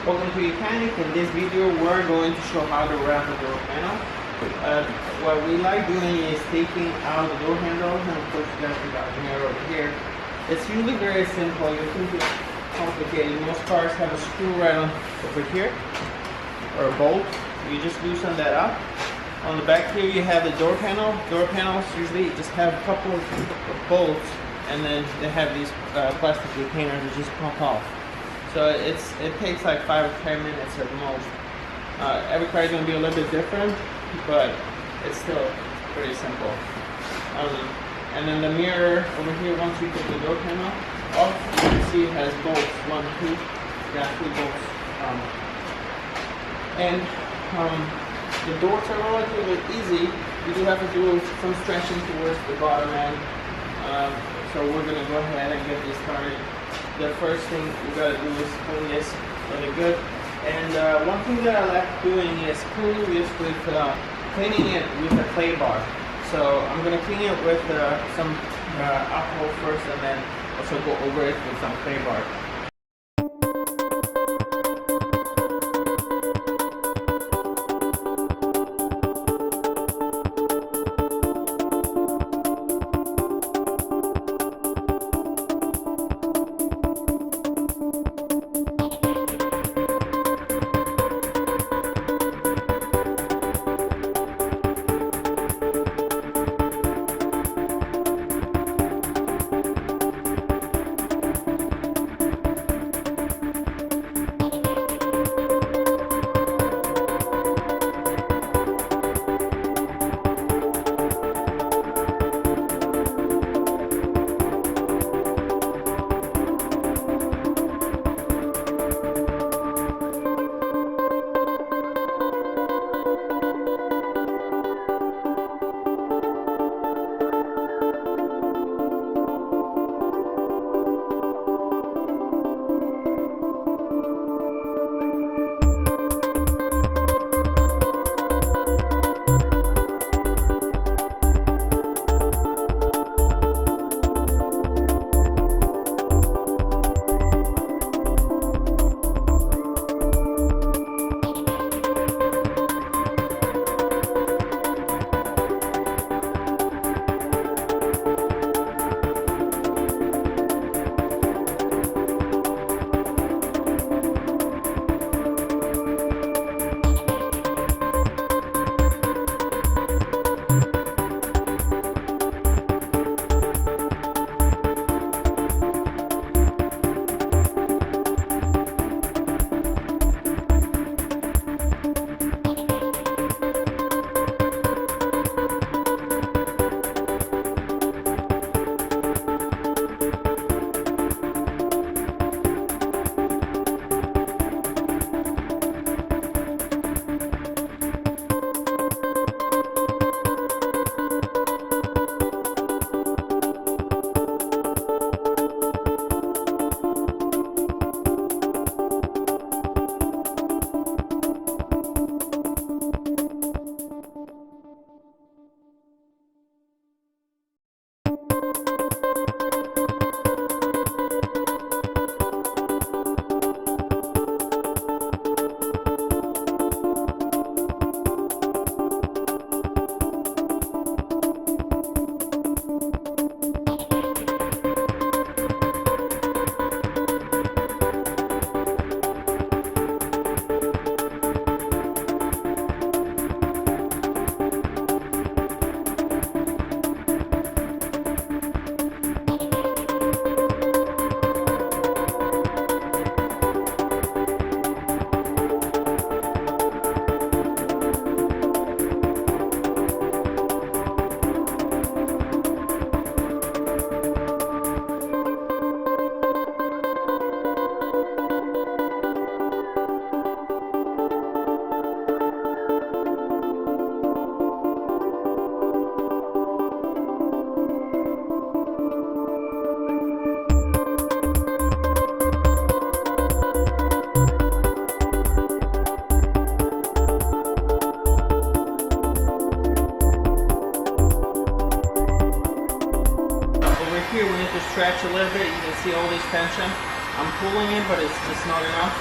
Welcome to YOUCANIC. In this video we're going to show how to wrap the door panel. What we like doing is taking out the door handle, and of course you guys got the mirror over here. It's usually very simple. You think it's complicated. Most cars have a screw right on over here, or a bolt. You just loosen that up. On the back here you have the door panel. Door panels usually just have a couple of bolts, and then they have these plastic retainers that just pop off. So it takes like 5 or 10 minutes at the most. Every car is going to be a little bit different, but it's still pretty simple. And then the mirror over here, once you get the door panel off, you can see it has bolts, 1, 2, got 2 bolts. The doors are relatively easy. You do have to do some stretching towards the bottom end. So we're going to go ahead and get this started. The first thing you gotta do is clean this really good. And one thing that I like doing is cleaning this with cleaning it with a clay bar. So I'm gonna clean it with some alcohol first, and then also go over it with some clay bar. stretch a little bit. You can see all this tension. I'm pulling it, but it's just not enough.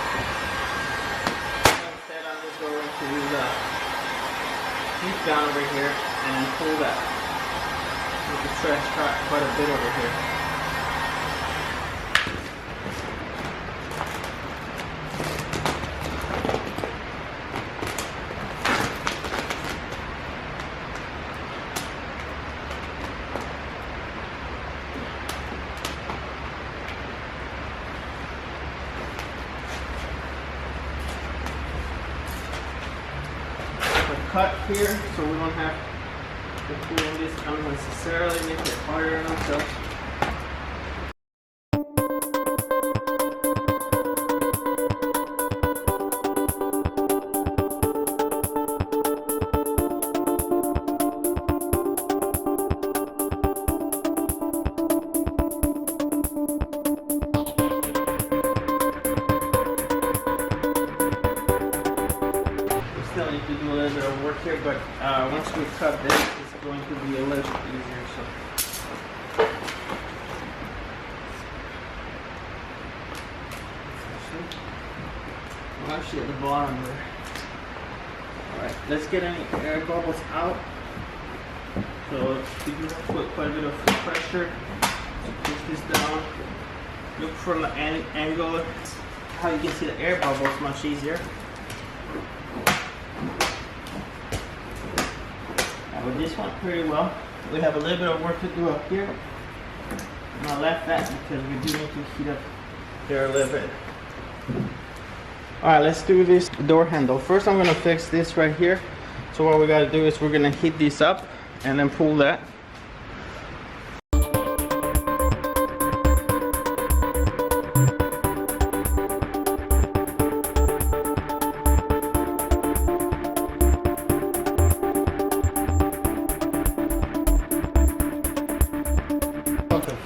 deep down over here and then pull that. You can stretch quite a bit over here. Cut here so we don't have to pull this unnecessarily, make it harder on ourselves. Still need to do a little bit of work here, but once we cut this, it's going to be a little easier. So, well, actually at the bottom there. All right, let's get any air bubbles out. So you do put quite a bit of pressure to push this down. Look for the angle, how you can see the air bubbles much easier. With this one pretty well. We have a little bit of work to do up here. And I left that because we do need to heat up there a little bit. Alright, let's do this door handle. First I'm going to fix this right here. So what we got to do is we're going to heat this up and then pull that.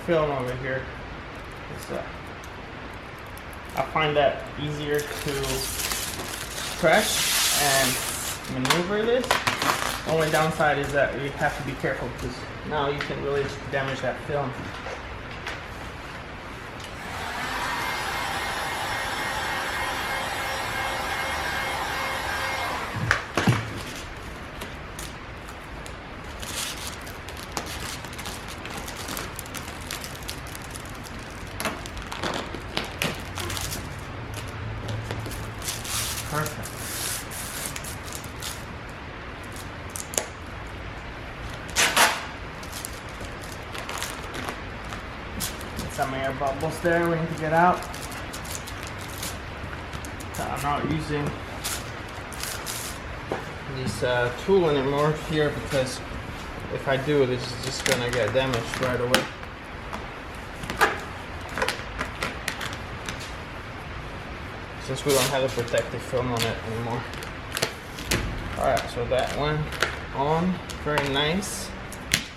Film over here. I find that easier to press and maneuver this. The only downside is that you have to be careful because now you can really damage that film. Perfect. Get some air bubbles there we need to get out. I'm not using this tool anymore here because if I do, this is just gonna get damaged right away. Since we don't have a protective film on it anymore. Alright, so that one on, very nice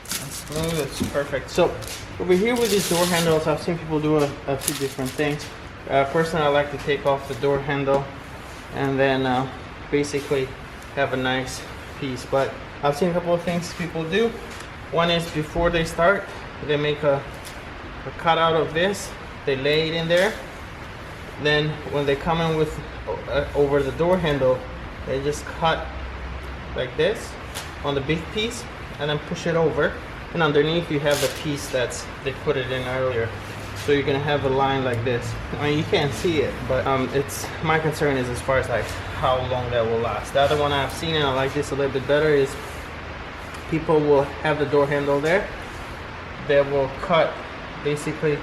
and smooth, it's perfect. So over here with these door handles, I've seen people do a few different things. Personally, I like to take off the door handle and then basically have a nice piece. But I've seen a couple of things people do. One is before they start, they make a cutout of this, they lay it in there. Then when they come in with over the door handle, they just cut like this on the big piece and then push it over, and underneath you have the piece that's they put it in earlier. So you're gonna have a line like this. I mean, you can't see it, but it's my concern is as far as like how long that will last. The other one I've seen, and I like this a little bit better, is people will have the door handle there. They will cut basically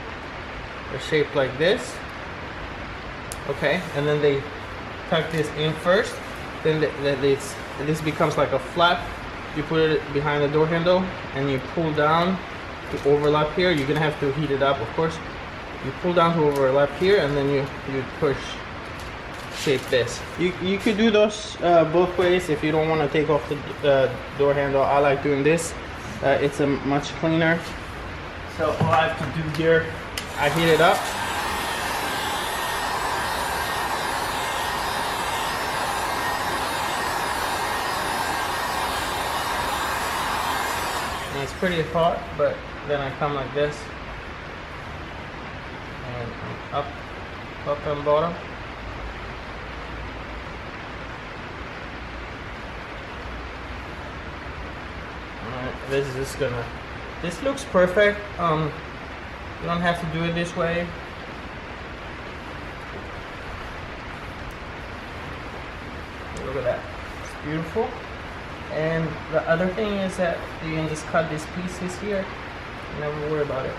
a shape like this. Okay, and then they tuck this in first, then this becomes like a flap. You put it behind the door handle and you pull down to overlap here. You're gonna have to heat it up, of course. You pull down to overlap here and then you push, shape this. You could do those both ways if you don't want to take off the door handle. I like doing this. It's a much cleaner. So all I have to do here, I heat it up. And it's pretty hot, but then I come like this and up and bottom. this looks perfect. You don't have to do it this way. Look at that, it's beautiful. And the other thing is that you can just cut these pieces here, never worry about it.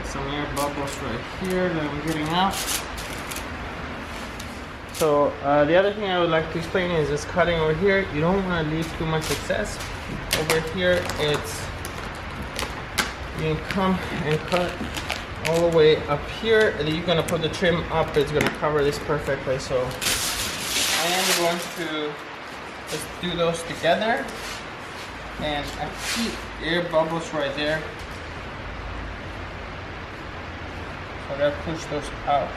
Some air bubbles right here that I'm getting out. So the other thing I would like to explain is this cutting over here. You don't want to leave too much excess. Over here, you can come and cut all the way up here, and then you're gonna put the trim up. It's gonna cover this perfectly. So I am going to just do those together, and I see air bubbles right there. So I gotta push those out.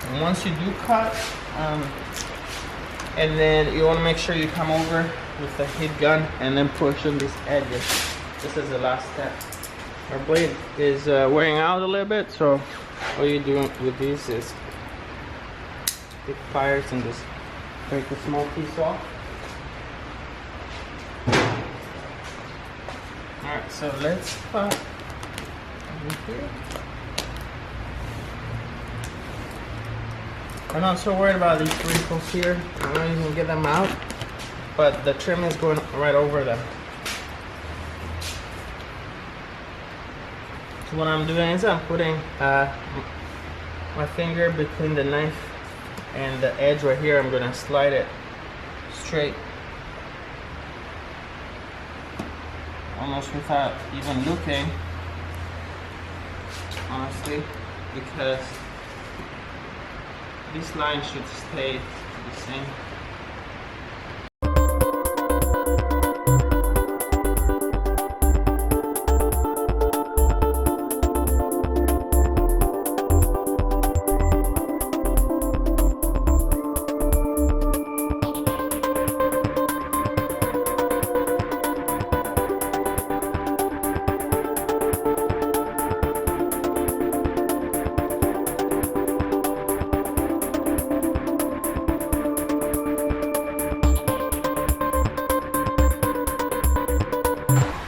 And once you do cut, and then you want to make sure you come over with the heat gun and then push on these edges. This is the last step. Our blade is wearing out a little bit, so what you do with these is pick pliers and just break a small piece off. Alright, so let's cut over here. I'm not so worried about these wrinkles here. I know you can get them out, but the trim is going right over them. So what I'm doing is I'm putting my finger between the knife and the edge right here. I'm going to slide it straight, almost without even looking, honestly, because this line should stay the same.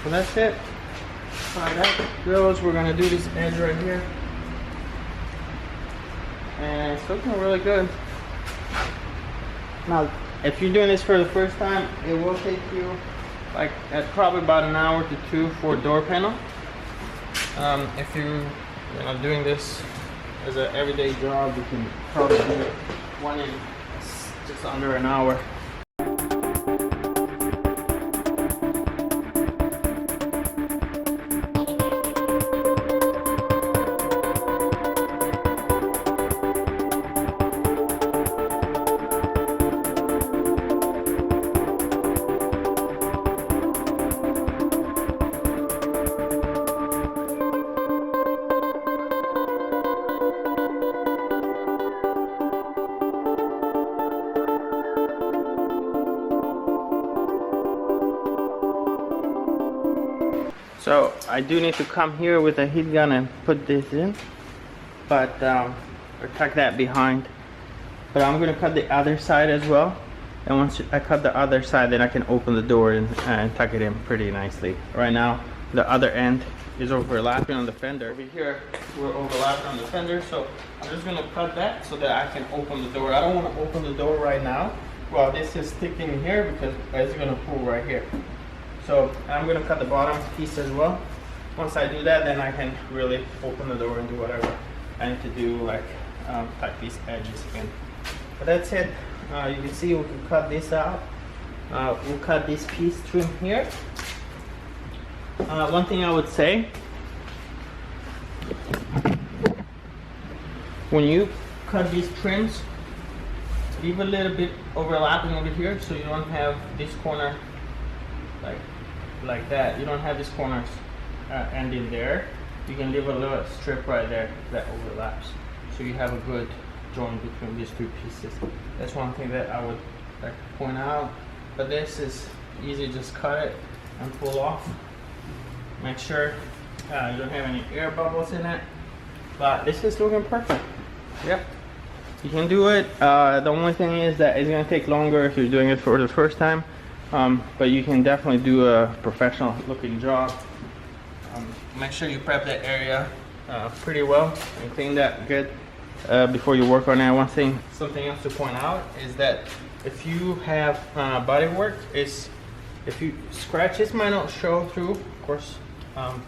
That's it. Alright, that goes. We're gonna do this edge right here, and it's looking really good. Now, if you're doing this for the first time, it will take you like probably about an hour to 2 for a door panel. If you're doing this as an everyday job, you can probably do one in just under an hour. So I do need to come here with a heat gun and put this in, but or tuck that behind. But I'm gonna cut the other side as well, and once I cut the other side, then I can open the door and tuck it in pretty nicely. Right now the other end is overlapping on the fender. Over here we're overlapping on the fender, so I'm just gonna cut that so that I can open the door. I don't want to open the door right now while this is sticking here, because it's gonna pull right here. So I'm going to cut the bottom piece as well. Once I do that, then I can really open the door and do whatever I need to do, like tuck these edges in. But that's it. You can see we can cut this out. We'll cut this piece trim here. One thing I would say, when you cut these trims, leave a little bit overlapping over here so you don't have this corner like like that. You don't have these corners ending there. You can leave a little strip right there that overlaps, so you have a good joint between these two pieces. That's one thing that I would like to point out. But this is easy, just cut it and pull off. Make sure you don't have any air bubbles in it. But this is looking perfect. Yep, you can do it. The only thing is that it's gonna take longer if you're doing it for the first time. But you can definitely do a professional looking job. Make sure you prep that area pretty well and clean that good before you work on it. Something else to point out is that if you have body work, if you scratches might not show through, of course,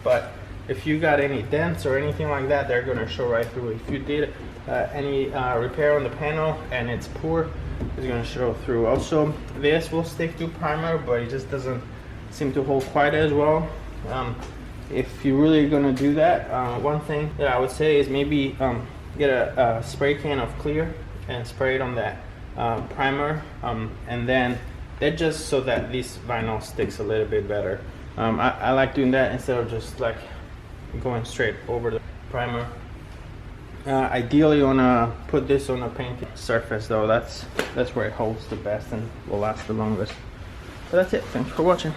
but if you got any dents or anything like that, they're gonna show right through. If you did any repair on the panel and it's poor, it's gonna show through. Also, this will stick to primer, but it just doesn't seem to hold quite as well. If you're really gonna do that, one thing that I would say is maybe get a spray can of clear and spray it on that primer, and then that just so that this vinyl sticks a little bit better. I like doing that instead of just like going straight over the primer. Ideally, you wanna put this on a painted surface though. That's where it holds the best and will last the longest. But that's it. Thanks for watching.